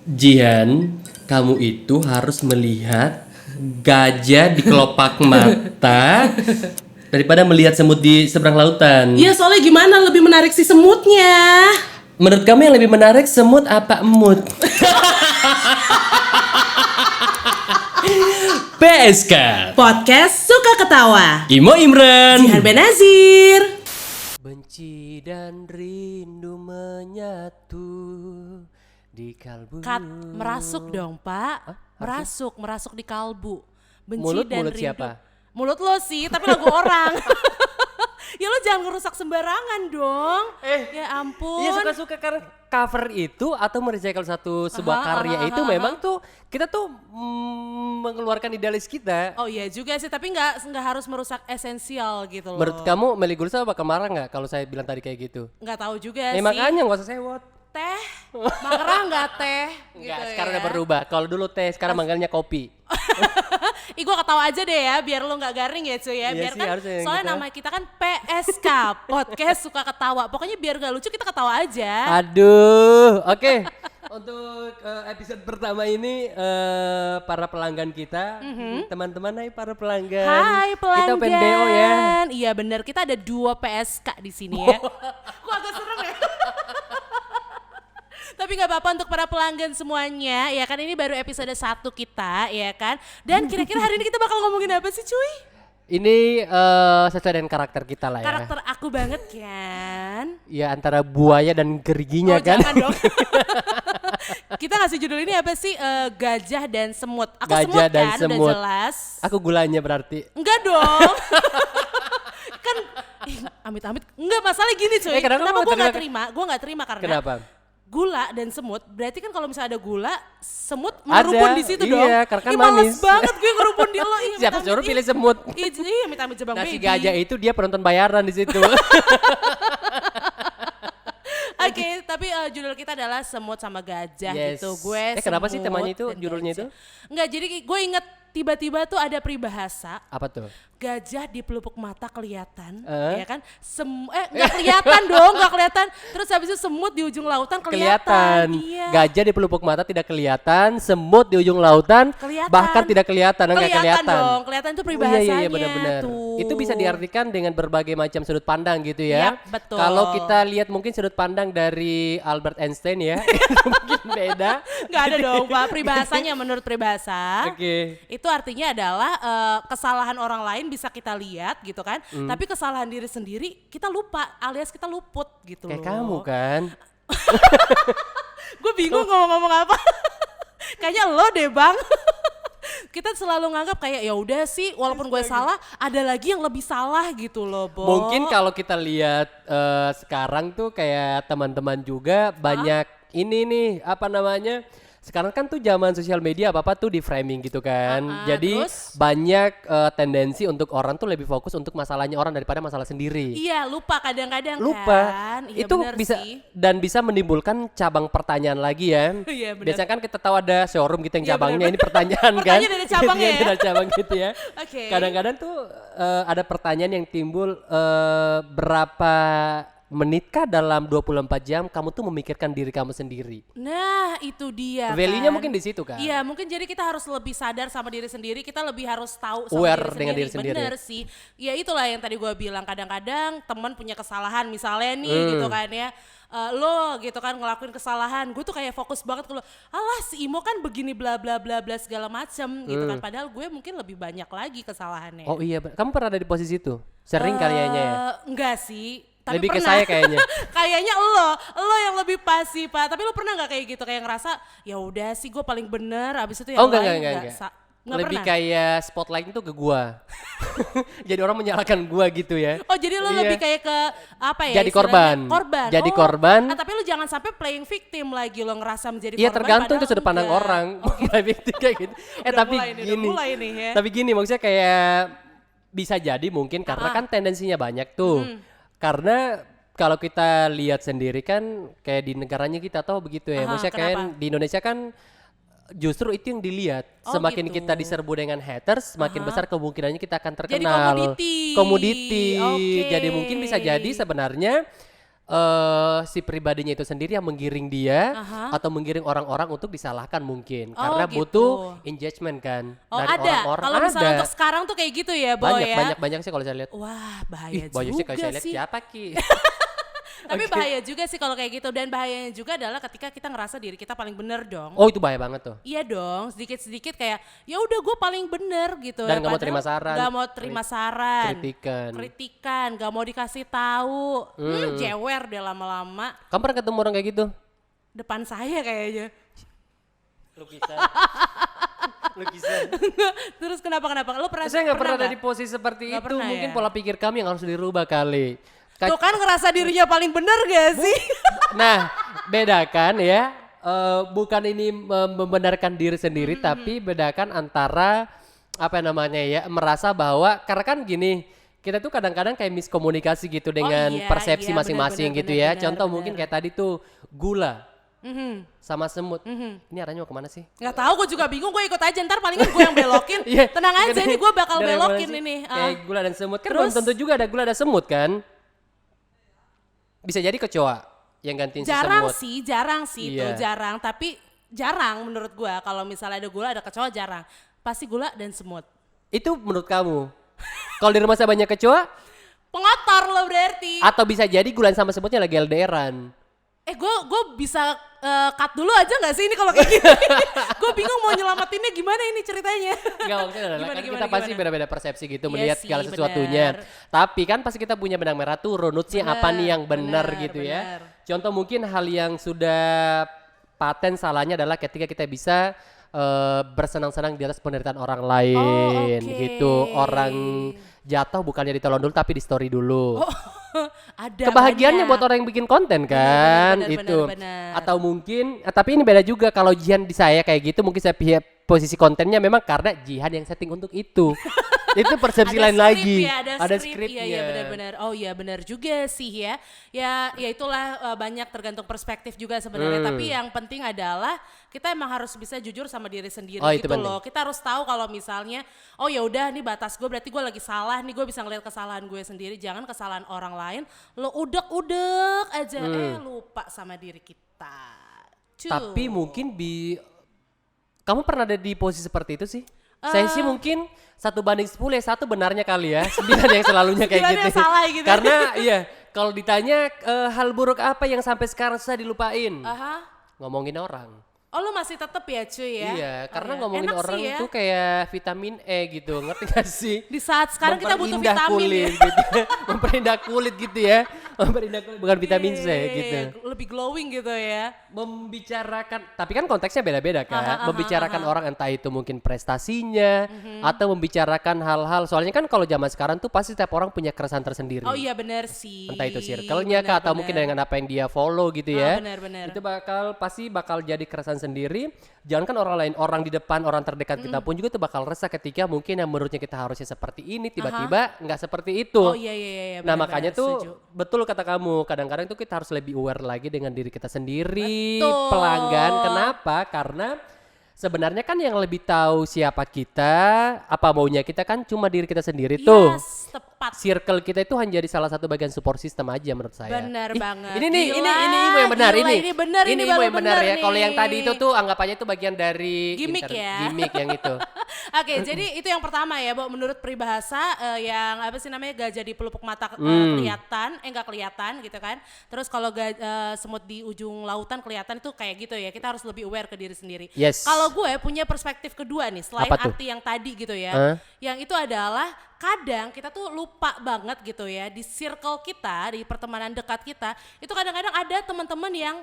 Jihan, kamu itu harus melihat gajah di kelopak mata daripada melihat semut di seberang lautan. Iya, soalnya gimana lebih menarik si semutnya. Menurut kamu yang lebih menarik semut apa emut? PSK Podcast Suka Ketawa. Imo Imran Jihan Benazir. Benci dan rindu menyatu di kalbu. Kat, merasuk dong pak. Merasuk di kalbu. Benci Mulut dan mulut rindu. siapa? Mulut lo sih, tapi lagu orang. Ya lo jangan ngerusak sembarangan dong. Ya ampun. Iya suka-suka karena cover itu atau merecycle sebuah karya itu memang tuh kita tuh mengeluarkan idealis kita. Oh iya juga sih, tapi nggak harus merusak esensial gitu loh. Menurut kamu Melly Gulsa bakal marah nggak kalau saya bilang tadi kayak gitu? Nggak tahu juga sih. Makanya nggak usah sewot. Teh, marah nggak teh? Enggak, Gitu sekarang ya. udah berubah. Kalau dulu teh, sekarang manggilnya kopi. Ih gue ketawa aja deh ya biar lo gak garing ya cuy ya. Iya Biar sih, kan harusnya yang soalnya gitu. nama kita kan PSK Podcast Suka Ketawa. Pokoknya biar gak lucu kita ketawa aja. Aduh, oke. Untuk episode pertama ini para pelanggan kita, teman-teman, hai para pelanggan. Hai pelanggan. Kita open BO ya. Iya bener, kita ada 2 PSK di sini ya. Kok agak serem ya? Tapi gak apa-apa untuk para pelanggan semuanya, ya kan ini baru episode 1 kita, ya kan. Dan kira-kira hari ini kita bakal ngomongin apa sih cuy? Ini sesuai dengan karakter kita lah ya. Karakter aku banget kan. Ya antara buaya dan geriginya Oh kan. jangan dong. Kita ngasih judul ini apa sih? Gajah dan semut. Aku Gajah semut dan kan, semut. udah jelas. Aku gulanya berarti. Enggak dong. Kan amit-amit. Enggak, masalah gini cuy. Kenapa Kenapa kamu gue terima- gak terima? Gue gak terima karena Kenapa? gula dan semut. Berarti kan kalau misalnya ada gula, semut Ada, ngerupun di situ dong. iya, karena kan Ih, males manis. banget gue ngerupun di lo. Ih, Siapa amit-amit. suruh pilih semut? Iya, amit-amit jebang Nah si baby. gajah itu dia penonton bayaran di situ. Oke, tapi judul kita adalah semut sama gajah Yes. gitu. Gue Kenapa sih semut temanya itu, dan judulnya gajah. Enggak, jadi gue inget tiba-tiba tuh ada peribahasa Apa tuh? gajah di pelupuk mata kelihatan, Eh? ya kan? Nggak kelihatan dong, nggak kelihatan. Terus habis itu semut di ujung lautan kelihatan. Iya. Gajah di pelupuk mata tidak kelihatan, semut di ujung lautan Kelihatan. bahkan tidak kelihatan, enggak kelihatan. dong, kelihatan itu Oh, peribahasanya. iya benar-benar. Tuh. Itu bisa diartikan dengan berbagai macam sudut pandang gitu ya. Yap, betul. Kalau kita lihat mungkin sudut pandang dari Albert Einstein ya, itu mungkin beda. Nggak ada dong, Pak. Peribahasanya menurut peribahasa. Oke. Itu artinya adalah kesalahan orang lain bisa kita lihat gitu kan. Tapi kesalahan diri sendiri kita lupa alias kita luput gitu Kayak loh. kamu kan. Gue bingung ngomong-ngomong apa. Kayaknya lo deh bang. Kita selalu nganggap kayak ya udah sih walaupun gue salah ada lagi yang lebih salah gitu loh Bo. Mungkin kalau kita lihat sekarang tuh kayak teman-teman juga banyak ini nih apa namanya? Sekarang kan tuh zaman sosial media apa-apa tuh di framing gitu kan. Jadi terus? banyak tendensi untuk orang tuh lebih fokus untuk masalahnya orang daripada masalah sendiri. Iya lupa kadang-kadang Lupa. kan. Iya, Itu bener bisa sih. dan bisa menimbulkan cabang pertanyaan lagi ya. Iya, benar. Biasanya kan kita tahu ada showroom gitu yang Iya, cabangnya benar. ini pertanyaan kan. Pertanyaan dari cabangnya Iya, ya. dari cabang gitu ya. Oke. Kadang-kadang tuh ada pertanyaan yang timbul berapa menitkah dalam 24 jam kamu tuh memikirkan diri kamu sendiri. Nah itu dia Value-nya kan. mungkin di situ kan. Iya mungkin jadi kita harus lebih sadar sama diri sendiri. Kita lebih harus tahu sama Aware diri dengan sendiri. diri sendiri. Bener sih. Ya itulah yang tadi gue bilang. Kadang-kadang teman punya kesalahan misalnya nih gitu kan ya. Lo gitu kan ngelakuin kesalahan. Gue tuh kayak fokus banget ke lo. Alah si Imo kan begini bla bla bla bla segala macem gitu kan. Padahal gue mungkin lebih banyak lagi kesalahannya. Oh iya, kamu pernah ada di posisi itu? Sering kayaknya ya. Enggak sih. Tapi Lebih ke pernah. saya kayaknya. Kayaknya lo yang lebih pas sih Pak. Tapi lo pernah nggak kayak gitu kayak ngerasa ya udah sih gue paling bener. Abis itu yang Oh enggak, lain enggak. nggak Lebih pernah. kayak spotlight itu ke gua. Jadi orang menyalahkan gua gitu ya. Oh jadi lo Iya. lebih kayak ke apa ya? Jadi istilahnya? korban. Jadi Oh, korban. Tapi lo jangan sampai playing victim lagi lo ngerasa menjadi Iya korban. tergantung itu padahal sudut pandang enggak. orang. Kayak gitu. Udah Tapi mulai nih, udah gini. mulai nih ya. Tapi gini maksudnya kayak bisa jadi mungkin karena kan tendensinya banyak tuh. Karena kalau kita lihat sendiri kan kayak di negaranya kita tahu begitu ya. Maksudnya kayak kenapa? di Indonesia kan justru itu yang dilihat. Oh, Semakin gitu. kita diserbu dengan haters, semakin besar kemungkinannya kita akan terkenal. Jadi komoditi. Komoditi. Oke. Jadi mungkin bisa jadi sebenarnya si pribadinya itu sendiri yang menggiring dia atau menggiring orang-orang untuk disalahkan mungkin karena gitu. butuh engagement kan Oh dari ada, orang-orang. kalau misalnya untuk sekarang tuh kayak gitu ya Boy ya. Banyak sih kalau saya lihat. Wah bahaya Banyak sih juga kalau saya lihat sih. siapa Ki. Tapi bahaya juga sih kalau kayak gitu, dan bahayanya juga adalah ketika kita ngerasa diri kita paling bener dong. Oh itu bahaya banget tuh. Iya dong, sedikit-sedikit kayak ya udah gue paling bener gitu. Dan ya, nggak mau padahal terima saran. Nggak mau terima saran. Kritikan. Nggak mau dikasih tahu. Jewer deh lama-lama. Kamu pernah ketemu orang kayak gitu? Depan saya kayaknya. Lukisan. Terus kenapa? Lo pernah? Saya nggak pernah ada nggak? di posisi seperti Nggak itu. pernah Mungkin ya? pola pikir kami yang harus dirubah kali. Tuh kan ngerasa dirinya paling bener gak sih? Nah, bedakan ya. Bukan ini membenarkan diri sendiri, tapi bedakan antara apa namanya ya, merasa bahwa karena kan gini, kita tuh kadang-kadang kayak miskomunikasi gitu dengan iya, persepsi iya, masing-masing benar, gitu ya. benar, Contoh benar. mungkin kayak tadi tuh gula sama semut. Ini arahnya mau kemana sih? Nggak tahu, gue juga bingung. Gue ikut aja, ntar palingan gue yang belokin. Iya. Tenang aja nih, gue bakal Dari belokin mana sih? ini. Kayak gula dan semut kan Terus? belum tentu juga ada gula ada semut kan? Bisa jadi kecoa yang gantiin si Jarang semut. sih, jarang sih itu, Iya. jarang. Tapi jarang menurut gue. Kalau misalnya ada gula, ada kecoa, jarang. Pasti gula dan semut. Itu menurut kamu? Kalau di rumah saya banyak kecoa, Pengotor lo berarti. atau bisa jadi gula sama semutnya lagi LDRan? Gue bisa cut dulu aja nggak sih ini kalau kayak gini? Gue bingung mau nyelamatinnya gimana ini ceritanya. Enggak, maksudnya adalah Gimana, kan gimana, kita pasti gimana? beda-beda persepsi gitu Iya melihat sih, segala sesuatunya. benar. Tapi kan pasti kita punya benang merah tuh runutnya apa nih yang benar benar, gitu benar. ya. Contoh mungkin hal yang sudah paten salahnya adalah ketika kita bisa bersenang-senang di atas penderitaan orang lain oke. gitu. Orang jatuh bukannya ditolong dulu tapi di story dulu. Ada Kebahagiaannya banyak. buat orang yang bikin konten kan benar, itu. benar. Atau mungkin tapi ini beda juga kalau Jihan di saya kayak gitu mungkin saya pilih posisi kontennya memang karena Jihan yang setting untuk itu. Itu persepsi Ada lain skrip lagi. ya, ada skrip. skripnya. Iya benar-benar. Oh iya benar juga sih ya. Ya itulah banyak tergantung perspektif juga sebenarnya. Tapi yang penting adalah kita emang harus bisa jujur sama diri sendiri Oh, itu gitu penting. loh. Kita harus tahu kalau misalnya oh ya udah nih batas gue berarti gue lagi salah nih, gue bisa ngeliat kesalahan gue sendiri, jangan kesalahan orang lain. Lo udek-udek aja lupa sama diri kita. Tapi mungkin kamu pernah ada di posisi seperti itu sih? Saya sih mungkin 1:10 ya 1 benarnya kali ya 9 yang selalunya kayak 9 gitu. yang salah gitu. Karena iya kalau ditanya hal buruk apa yang sampai sekarang susah dilupain? Aha. Ngomongin orang. Oh lu masih tetep ya cuy ya? Iya, Oh, karena iya. ngomongin Enak orang sih ya. tuh kayak vitamin E gitu, ngerti gak sih? Di saat sekarang kita butuh Memperindah vitamin kulit, ya. gitu ya. Memperindah kulit gitu ya. Memperindah kulit bukan vitamin C Iya, gitu. lebih glowing gitu ya. Membicarakan, tapi kan konteksnya beda-beda kan. Membicarakan orang entah itu mungkin prestasinya atau membicarakan hal-hal. Soalnya kan kalau zaman sekarang tuh pasti setiap orang punya keresahan tersendiri. Oh iya benar sih. Entah itu circle-nya kah atau mungkin dengan apa yang dia follow gitu ya. benar-benar. Itu pasti bakal jadi keresahan sendiri. Jangan kan orang lain, orang di depan, orang terdekat kita pun juga tuh bakal resah ketika mungkin yang menurutnya kita harusnya seperti ini tiba-tiba nggak seperti itu. Oh iya Nah benar, makanya benar, tuh setuju. betul kata kamu, kadang-kadang tuh kita harus lebih aware lagi dengan diri kita sendiri, Betul. pelanggan. Kenapa? Karena sebenarnya kan yang lebih tahu siapa kita, apa maunya kita kan cuma diri kita sendiri tuh. Yes, tepat. Circle kita itu hanya jadi salah satu bagian support system aja menurut saya. Benar Ih, banget. Ini nih, Gila, ini Imo yang benar gila, ini. ini benar, ini Imo baru yang benar benar ya. Kalau yang nih. tadi itu tuh anggap aja itu bagian dari Gimmick ya. gimmick yang itu. Oke, jadi itu yang pertama ya, Bo. Menurut peribahasa yang apa sih namanya gajah di pelupuk mata kelihatan, nggak kelihatan gitu kan. Terus kalau semut di ujung lautan kelihatan itu kayak gitu ya. Kita harus lebih aware ke diri sendiri. Yes. Kalau gue punya perspektif kedua nih, selain Apa tuh? arti yang tadi gitu ya. Yang itu adalah kadang kita tuh lupa banget gitu ya di circle kita, di pertemanan dekat kita, itu kadang-kadang ada teman-teman yang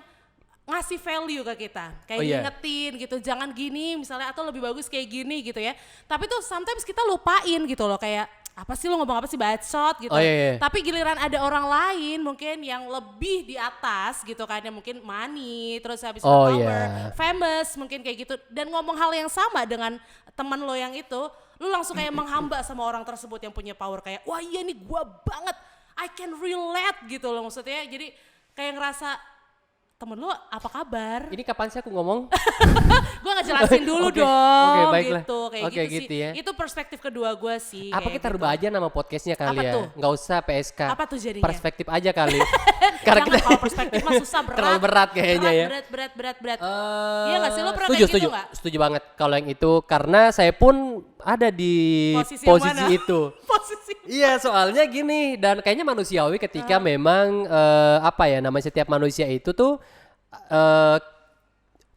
ngasih value ke kita, kayak Oh, iya. ngingetin gitu, jangan gini misalnya atau lebih bagus kayak gini gitu ya. Tapi tuh sometimes kita lupain gitu loh, kayak apa sih lo ngomong apa sih bacot gitu. Oh, iya, iya. Tapi giliran ada orang lain mungkin yang lebih di atas gitu kan, yang mungkin money, terus habis itu Oh, power, iya. famous mungkin kayak gitu, dan ngomong hal yang sama dengan teman lo yang itu, lu langsung kayak menghamba sama orang tersebut yang punya power, kayak wah iya nih gua banget, I can relate gitu loh maksudnya. Jadi kayak ngerasa temen lu apa kabar? Ini kapan sih aku ngomong? Gue ngejelasin dulu Oke, dong, oke, baiklah. gitu, kayak Oke, gitu, gitu sih. ya. Itu perspektif kedua gue sih. Apa kayak kita gitu. rubah aja nama podcastnya kali Apa ya? tuh? Nggak usah PSK. Apa tuh jadinya? Perspektif aja kali. Jangan, kalau perspektif mah susah, berat. Terlalu berat kayaknya ya. Berat. Iya nggak sih, lo pernah Setuju, kayak gitu nggak? setuju banget kalau yang itu karena saya pun ada di Posisi yang posisi mana? itu. Posisi. Iya, soalnya gini dan kayaknya manusiawi ketika memang apa ya namanya setiap manusia itu tuh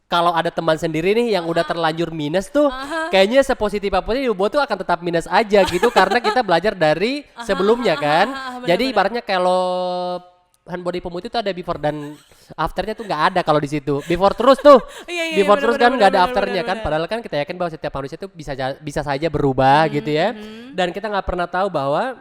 kalau ada teman sendiri nih yang udah terlanjur minus tuh kayaknya sepositif apapun hidup tuh akan tetap minus aja gitu karena kita belajar dari sebelumnya kan. Jadi ibaratnya kalau hand body pemutih tuh ada before dan afternya tuh nggak ada kalau di situ. Before terus tuh, Iya, before terus kan nggak ada bener, afternya kan. bener. Padahal kan kita yakin bahwa setiap manusia tuh bisa saja berubah gitu ya. Dan kita nggak pernah tahu bahwa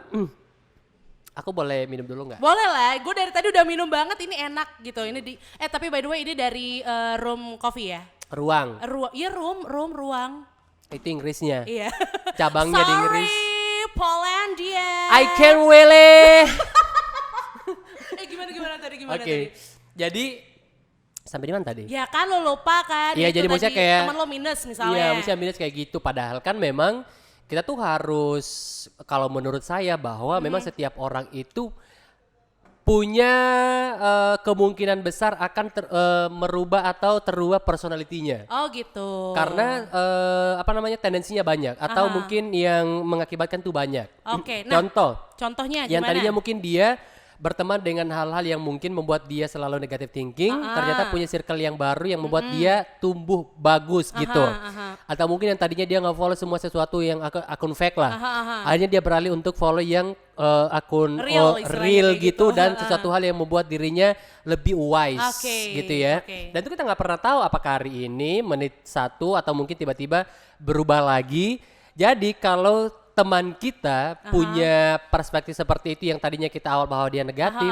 aku boleh minum dulu nggak? Boleh lah, gue dari tadi udah minum banget, ini enak gitu. Ini tapi by the way ini dari Room Coffee ya? Ruang, Iya ruang. itu Inggrisnya. Iya. Cabangnya di Inggris. Sorry, Polandia. I can really. Gimana tadi? Oke, jadi sampai di mana tadi? Ya kan lo lupa kan? Iya, itu jadi maksudnya tadi kayak teman lo minus misalnya. Iya, maksudnya minus kayak gitu. Padahal kan memang kita tuh harus, kalau menurut saya bahwa memang setiap orang itu punya kemungkinan besar akan merubah atau terubah personalitinya. Oh gitu. Karena apa namanya tendensinya banyak atau mungkin yang mengakibatkan tuh banyak. Oke, nah contohnya Yang gimana? tadinya mungkin dia berteman dengan hal-hal yang mungkin membuat dia selalu negative thinking, ternyata punya circle yang baru yang membuat dia tumbuh bagus gitu. Atau mungkin yang tadinya dia nggak follow semua sesuatu yang akun fake lah, akhirnya dia beralih untuk follow yang akun real gitu dan sesuatu hal yang membuat dirinya lebih wise gitu ya. Dan itu kita nggak pernah tahu apakah hari ini menit 1 atau mungkin tiba-tiba berubah lagi. Jadi kalau teman kita punya perspektif seperti itu yang tadinya kita awal bahwa dia negatif,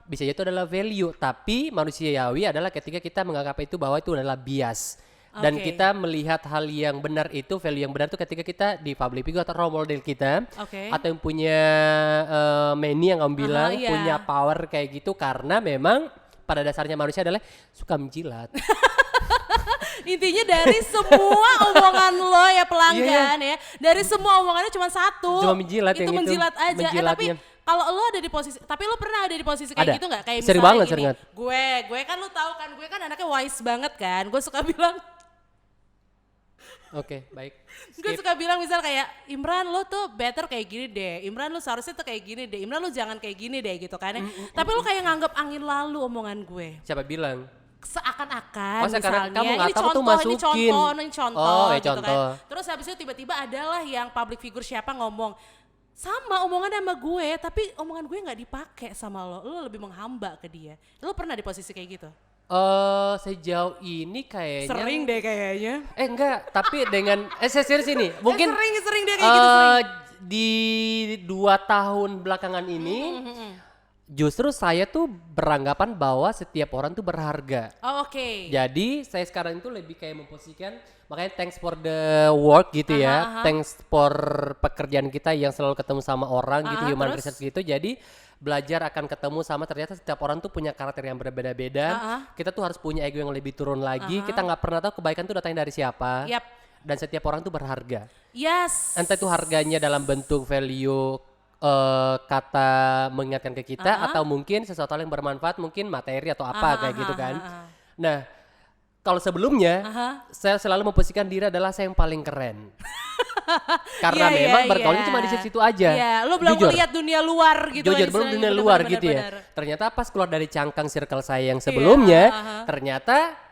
bisa jadi itu adalah value. Tapi manusiawi adalah ketika kita menganggap itu bahwa itu adalah bias. Dan kita melihat hal yang benar itu, value yang benar itu ketika kita di public figure atau role model kita, atau yang punya many yang kamu bilang, punya power kayak gitu, karena memang pada dasarnya manusia adalah suka menjilat. Intinya dari semua omongan lo ya pelanggan ya, dari semua omongannya cuma satu. Cuma menjilat itu yang itu. menjilat aja. Menjilatnya. Tapi kalau lo ada di posisi, tapi lo pernah ada di posisi kayak Ada. gitu nggak? Kayak Sering misalnya banget, gini, sering banget. gue kan lo tahu kan, gue kan anaknya wise banget kan. Gue suka bilang, Oke, baik. gue suka bilang misal kayak Imran lo tuh better kayak gini deh, Imran lo seharusnya tuh kayak gini deh, Imran lo jangan kayak gini deh gitu kan ya. Tapi lo kayak nganggap angin lalu omongan gue. Siapa bilang? Seakan-akan Oh, seakan-akan misalnya kamu nggak ini tahu tuh contoh, masukin. ini contoh Oh, ya gitu contoh. kan. Terus habis itu tiba-tiba adalah yang public figure siapa ngomong sama omongannya sama gue, tapi omongan gue nggak dipakai sama lo lebih menghamba ke dia. Lo pernah di posisi kayak gitu? Sejauh ini kayaknya Sering deh kayaknya. enggak, tapi dengan saya serius ini. Mungkin Sering deh kayak gitu sering. di 2 tahun belakangan ini justru saya tuh beranggapan bahwa setiap orang tuh berharga. Oh, oke. Jadi saya sekarang itu lebih kayak memposisikan, makanya thanks for the work gitu ya, thanks for pekerjaan kita yang selalu ketemu sama orang gitu, human terus? research gitu. Jadi belajar akan ketemu sama ternyata setiap orang tuh punya karakter yang berbeda-beda. Kita tuh harus punya ego yang lebih turun lagi. Kita nggak pernah tahu kebaikan tuh datangnya dari siapa. Yap. Dan setiap orang tuh berharga. Yes. Entah itu harganya dalam bentuk value kata mengingatkan ke kita atau mungkin sesuatu hal yang bermanfaat, mungkin materi atau apa kayak gitu kan. Nah, kalau sebelumnya saya selalu memposisikan diri adalah saya yang paling keren. Karena Iya, memang iya, bergaulnya iya. cuma di situ aja. Iya, lo belum Jujur. lihat dunia luar gitu. Jujur, lah belum istilahnya. dunia Bener, luar bener, gitu bener, ya. bener. Ternyata pas keluar dari cangkang circle saya yang sebelumnya, ternyata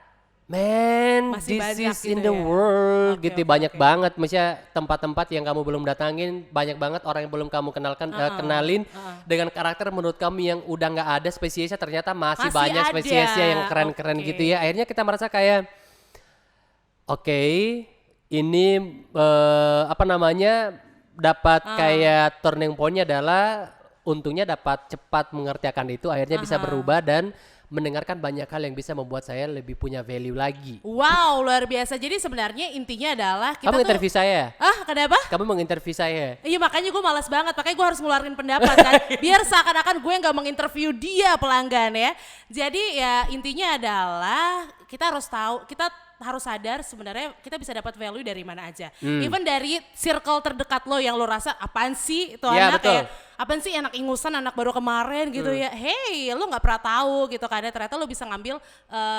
man, Masih this banyak is gitu in the ya. world Oke, gitu, oke, banyak oke. banget. Maksudnya tempat-tempat yang kamu belum datangin, banyak banget orang yang belum kamu kenalin dengan karakter menurut kamu yang udah nggak ada spesiesnya, ternyata masih Masih banyak ada. spesiesnya yang keren-keren Oke. gitu ya. Akhirnya kita merasa kayak oke, ini apa namanya dapat kayak turning point-nya adalah untungnya dapat cepat mengerti akan itu, akhirnya bisa berubah dan mendengarkan banyak hal yang bisa membuat saya lebih punya value lagi. Wow, luar biasa. Jadi sebenarnya intinya adalah kita Kamu tuh interview saya? kenapa? Kamu menginterview saya? Iya makanya gue malas banget, makanya gue harus ngeluarin pendapat kan, biar seakan-akan gue nggak menginterview dia pelanggan ya. Jadi ya intinya adalah kita harus tahu, kita harus sadar sebenarnya kita bisa dapat value dari mana aja. Even dari circle terdekat lo yang lo rasa apaan sih itu Ya, anak betul. kayak apaan sih anak ingusan, anak baru kemarin gitu ya. Hey, lo nggak pernah tahu gitu kan, ternyata lo bisa ngambil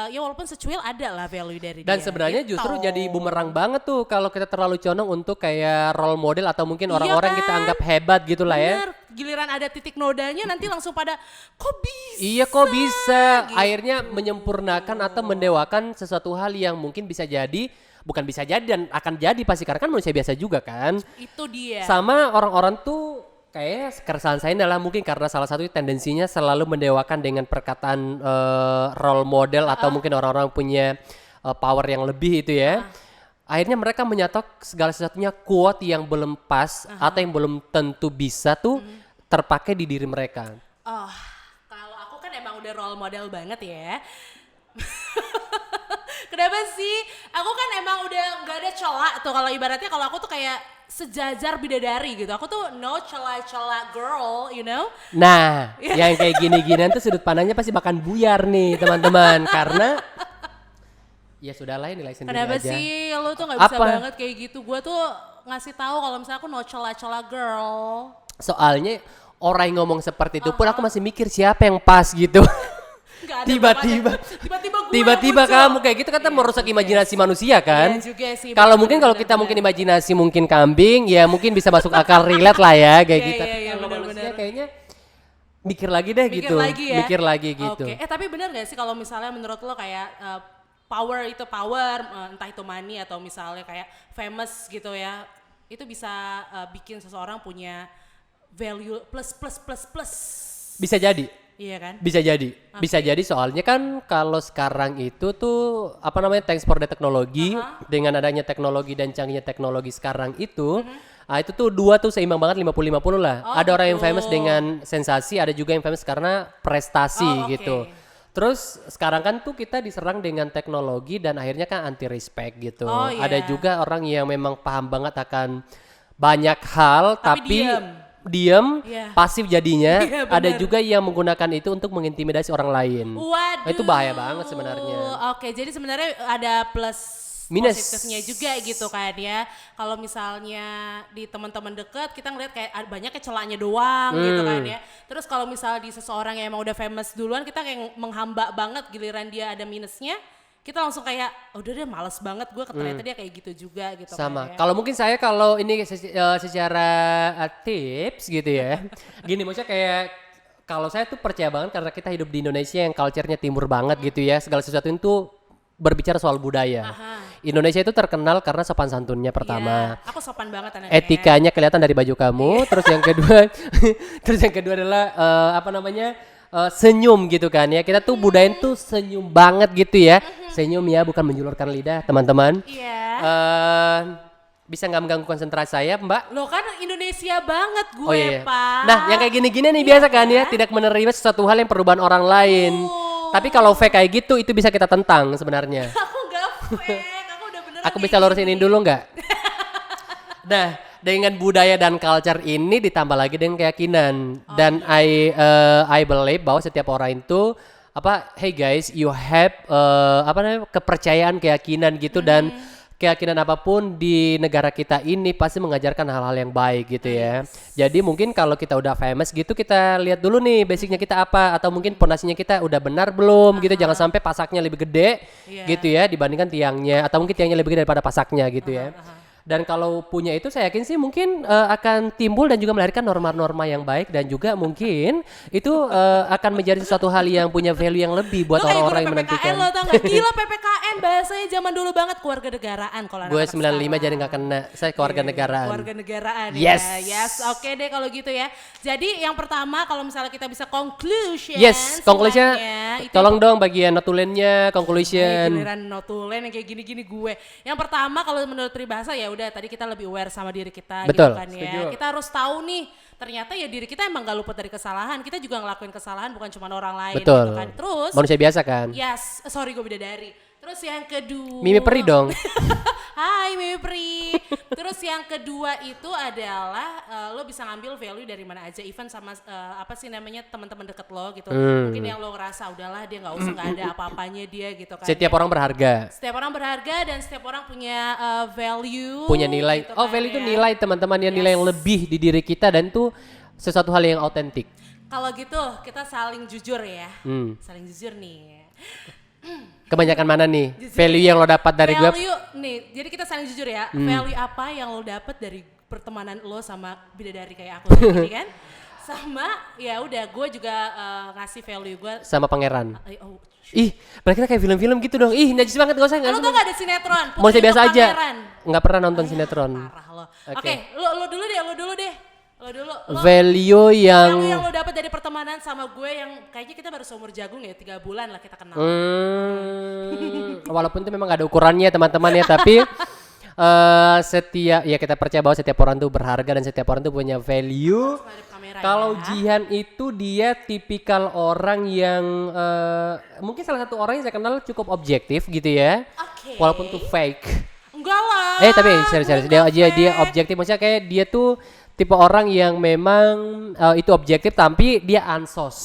ya walaupun secuil ada lah value dari Dan dia. sebenarnya gitu. justru jadi bumerang banget tuh kalau kita terlalu condong untuk kayak role model atau mungkin Iya orang-orang yang kita kan? anggap hebat gitu lah ya. Bener, giliran ada titik nodanya nanti langsung pada kok bisa? Iya kok bisa, Gitu. akhirnya menyempurnakan atau mendewakan sesuatu hal yang mungkin bisa jadi, bukan bisa jadi dan akan jadi pasti karena kan manusia biasa juga kan. Itu dia. Sama orang-orang tuh kayak keresahan saya adalah mungkin karena salah satu tendensinya selalu mendewakan dengan perkataan role model atau mungkin orang-orang punya power yang lebih itu ya. Akhirnya mereka menyatok segala sesuatunya quote yang belum pas atau yang belum tentu bisa tuh terpakai di diri mereka. Oh, kalau aku kan emang udah role model banget ya. Kenapa sih? Aku kan emang udah nggak ada celah tuh, kalau ibaratnya kalau aku tuh kayak sejajar bidadari gitu. Aku tuh no celah-celah girl, you know? Nah, yang kayak gini-ginian tuh sudut pandangnya pasti bakal buyar nih teman-teman karena ya sudahlah nilai sendiri Kenapa aja. sih lo tuh nggak bisa Apa? banget kayak gitu? Gue tuh ngasih tahu kalau misalnya aku no celah-celah girl. Soalnya orang yang ngomong seperti itu pun aku masih mikir siapa yang pas gitu. Nggak ada Tiba-tiba gue tiba-tiba yang muncul. kamu kayak gitu kan merusak imajinasi manusia kan. Iya juga sih, Kalau benar, mungkin kalau benar, kita benar. mungkin imajinasi mungkin kambing ya mungkin bisa masuk akal relate lah ya kayak Iya, gitu. iya, Tapi iya, kalau benar, manusia benar. kayaknya mikir lagi deh Mikir gitu. lagi ya? Mikir lagi gitu. Oke, tapi benar gak sih kalau misalnya menurut lo kayak power itu power, entah itu money atau misalnya kayak famous gitu ya, itu bisa bikin seseorang punya value plus. Bisa jadi. Iya kan? Bisa jadi, bisa jadi soalnya kan kalau sekarang itu tuh apa namanya thanks for the teknologi dengan adanya teknologi dan canggihnya teknologi sekarang itu, itu tuh dua tuh seimbang banget 50-50 lah. Oh, Ada orang yang gitu. famous dengan sensasi, ada juga yang famous karena prestasi Oh, oke. gitu. Terus sekarang kan tuh kita diserang dengan teknologi dan akhirnya kan anti respect gitu. Oh, iya. Ada juga orang yang memang paham banget akan banyak hal Tapi diem, Iya. pasif jadinya. Iya, Ada bener. juga yang menggunakan itu untuk mengintimidasi orang lain. Waduh. Itu bahaya banget sebenarnya. Oke, jadi sebenarnya ada plus Minus. positifnya juga gitu kan ya. Kalau misalnya di teman-teman dekat kita ngeliat kayak banyak celahnya doang gitu kan ya. Terus kalau misalnya di seseorang yang emang udah famous duluan kita kayak menghamba banget, giliran dia ada minusnya, kita langsung kayak udah deh males banget gue, ternyata dia kayak gitu juga gitu Sama. kan ya. Kalau mungkin saya kalau ini secara tips gitu ya. Gini maksudnya kayak kalau saya tuh percaya banget karena kita hidup di Indonesia yang culture-nya timur banget gitu ya. Segala sesuatu itu berbicara soal budaya. Aha. Indonesia itu terkenal karena sopan santunnya pertama. Iya, aku sopan banget anaknya. Etikanya kelihatan dari baju kamu. Terus yang kedua, terus yang kedua adalah apa namanya senyum gitu kan ya. Kita tuh budaya tuh senyum banget gitu ya. Senyum ya, bukan menjulurkan lidah teman-teman. Iya. Bisa nggak mengganggu konsentrasi saya, Mbak? Lo kan Indonesia banget gue, Oh iya. Pak. Nah, yang kayak gini-gini nih biasa kan ya, tidak menerima sesuatu hal yang perubahan orang lain. Tapi kalau fake kayak gitu, itu bisa kita tentang sebenarnya. Aku gak fake, aku udah beneran Aku kayak bisa lurusin ini gini. dulu nggak? Nah, dengan budaya dan culture ini ditambah lagi dengan keyakinan. Dan I believe bahwa setiap orang itu hey guys, you have kepercayaan, keyakinan gitu dan keyakinan apapun di negara kita ini pasti mengajarkan hal-hal yang baik gitu ya. Jadi mungkin kalau kita udah famous gitu kita lihat dulu nih basicnya kita apa atau mungkin pondasinya kita udah benar belum gitu. Jangan sampai pasaknya lebih gede gitu ya dibandingkan tiangnya atau mungkin tiangnya lebih gede daripada pasaknya gitu ya. Dan kalau punya itu saya yakin sih mungkin akan timbul dan juga melahirkan norma-norma yang baik dan juga mungkin itu akan menjadi sesuatu hal yang punya value yang lebih buat Lo kayak orang-orang yang guru menantikan. PPKN lo tau gak? Gila PPKN bahasanya zaman dulu banget, keluarga negaraan kalau Gue anak-anak 95 jadi nggak kena, saya keluarga negaraan. Keluarga negaraan Yes. ya. Yes, oke deh kalau gitu ya. Jadi yang pertama kalau misalnya kita bisa conclusion. Yes, conclusion. semuanya, itu Tolong dong bagian notulennya, conclusion. giliran notulen yang kayak gini-gini gue. Yang pertama kalau menurut peribahasa ya udah tadi kita lebih aware sama diri kita Betul, gitu kan ya. setuju. Kita harus tahu nih ternyata ya diri kita emang gak luput dari kesalahan. Kita juga ngelakuin kesalahan bukan cuma orang lain Betul. gitu kan. Terus Manusia biasa kan. yes, sorry gue bidadari. Terus yang kedua Mimi Peri dong. Hai Mimi Pri. Terus yang kedua itu adalah lo bisa ngambil value dari mana aja, even sama apa sih namanya teman-teman deket lo gitu. Mungkin yang lo ngerasa udahlah dia nggak usah, nggak ada apa-apanya dia gitu kan. Setiap orang berharga. Setiap orang berharga dan setiap orang punya value. Punya nilai. gitu Oh, kan value itu ya. nilai teman-teman ya, nilai yang lebih di diri kita dan itu sesuatu hal yang autentik. Kalau gitu kita saling jujur ya. Hmm. Saling jujur nih. Kebanyakan mana nih Jujur. value yang lo dapat dari gue? Value nih, jadi kita saling jujur ya. Value apa yang lo dapat dari pertemanan lo sama bidadari kayak aku ini kan? Sama ya udah gue juga ngasih value gue. Sama pangeran. Oh, Ih, berarti kita kayak film-film gitu dong. Ih, najis banget gak usah. lo tau gak ada sinetron? Mau saya Putri biasa untuk aja. Pangeran. Nggak pernah nonton sinetron. Parah lo. Oke. Oke, lo dulu deh. Lo Value yang value yang lo dapat dari pertemanan sama gue yang kayaknya kita baru seumur jagung ya, 3 bulan lah kita kenal. walaupun itu memang gak ada ukurannya teman-teman ya, tapi setiap ya kita percaya bahwa setiap orang tuh berharga dan setiap orang tuh punya value. Hadap kamera Kalau ya. Jihan itu dia tipikal orang yang mungkin salah satu orang yang saya kenal cukup objektif gitu ya. Oke. Walaupun tuh fake. Enggak lah. Tapi serius gue dia nggak fake. objektif, maksudnya kayak dia tuh tipe orang yang memang itu objektif tapi dia ansos.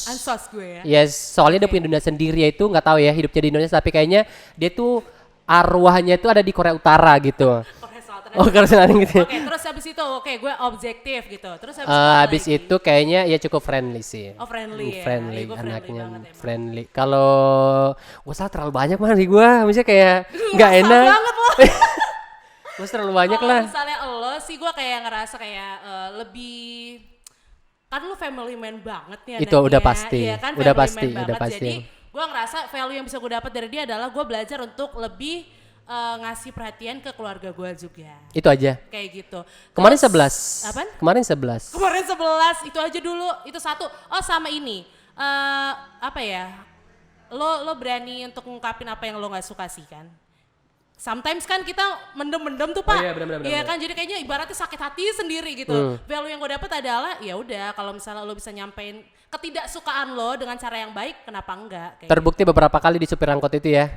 Ansos gue ya. Yes, soalnya dia punya dunia sendiri, yaitu nggak tahu ya hidupnya di Indonesia, tapi kayaknya dia tuh arwahnya itu ada di Korea Utara gitu. Korea Selatan. Oh, Korea Selatan gitu. Oke, terus habis itu gue objektif gitu. Terus habis Habis lagi? itu kayaknya ya cukup friendly sih. Oh, friendly ya. Friendly Iya, gue anaknya, banget emang. friendly. Kalau gue salah terlalu banyak mah di gue, misalnya kayak nggak Ngasal enak. banget lo. Gue terlalu banyak Kalau lah. misalnya lo sih gue kayak ngerasa kayak lebih kan lu family man banget nih Itu anaknya. udah pasti, Iya kan, udah family pasti, man udah banget. pasti. Jadi gue ngerasa value yang bisa gue dapat dari dia adalah gue belajar untuk lebih ngasih perhatian ke keluarga gue juga. Itu aja. Kayak gitu. Kemarin Terus- 11. Apaan? Kemarin 11. Kemarin 11, itu aja dulu, itu satu. Oh sama ini, apa ya, lo berani untuk ngungkapin apa yang lo gak suka sih kan? Sometimes kan kita mendem-mendem tuh Pak. iya, benar. Iya kan, jadi kayaknya ibaratnya sakit hati sendiri gitu. Value yang gue dapet adalah ya udah kalau misalnya lo bisa nyampein ketidaksukaan lo dengan cara yang baik, kenapa enggak? Kayak Terbukti beberapa kali di supir angkot itu ya.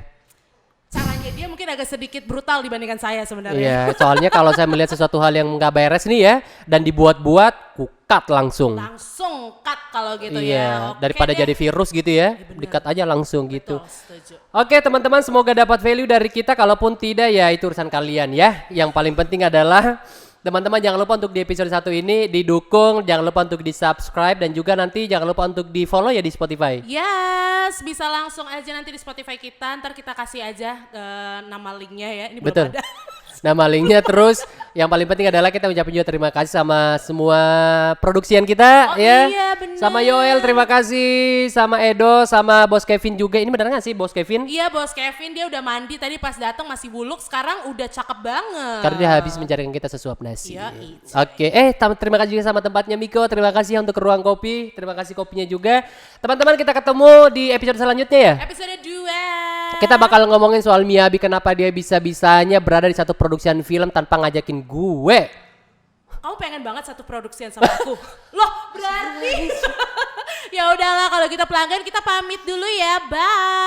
caranya dia mungkin agak sedikit brutal dibandingkan saya sebenarnya. Iya, soalnya kalau saya melihat sesuatu hal yang nggak beres nih ya dan dibuat-buat, kukat langsung. Langsung cut kalau gitu Iya, ya. Oke daripada deh. jadi virus gitu ya, benar. dikat aja langsung gitu. Betul, setuju. Oke teman-teman, semoga dapat value dari kita. Kalaupun tidak ya itu urusan kalian ya. Yang paling penting adalah teman-teman jangan lupa untuk di episode 1 ini didukung, jangan lupa untuk di subscribe dan juga nanti jangan lupa untuk di follow ya di Spotify. Yes, bisa langsung aja nanti di Spotify kita, ntar kita kasih aja nama linknya ya, ini Betul. belum ada. Nama linknya terus yang paling penting adalah kita ucapin juga terima kasih sama semua produksian kita Oh ya. iya, bener. Sama Yoel terima kasih, sama Edo, sama Bos Kevin juga. Ini benar nggak sih Bos Kevin? Iya Bos Kevin, dia udah mandi tadi pas datang masih buluk, sekarang udah cakep banget. Karena dia habis mencarikan kita sesuap nasi. Iya, Oke, terima kasih juga sama tempatnya Miko. Terima kasih untuk ruang kopi. Terima kasih kopinya juga. Teman-teman kita ketemu di episode selanjutnya ya. Episode 2. Kita bakal ngomongin soal Miyabi, kenapa dia bisa-bisanya berada di satu produksian film tanpa ngajakin gue. Kamu pengen banget satu produksian sama aku. Loh, berarti. Ya udahlah kalau kita pelanggan kita pamit dulu ya. Bye.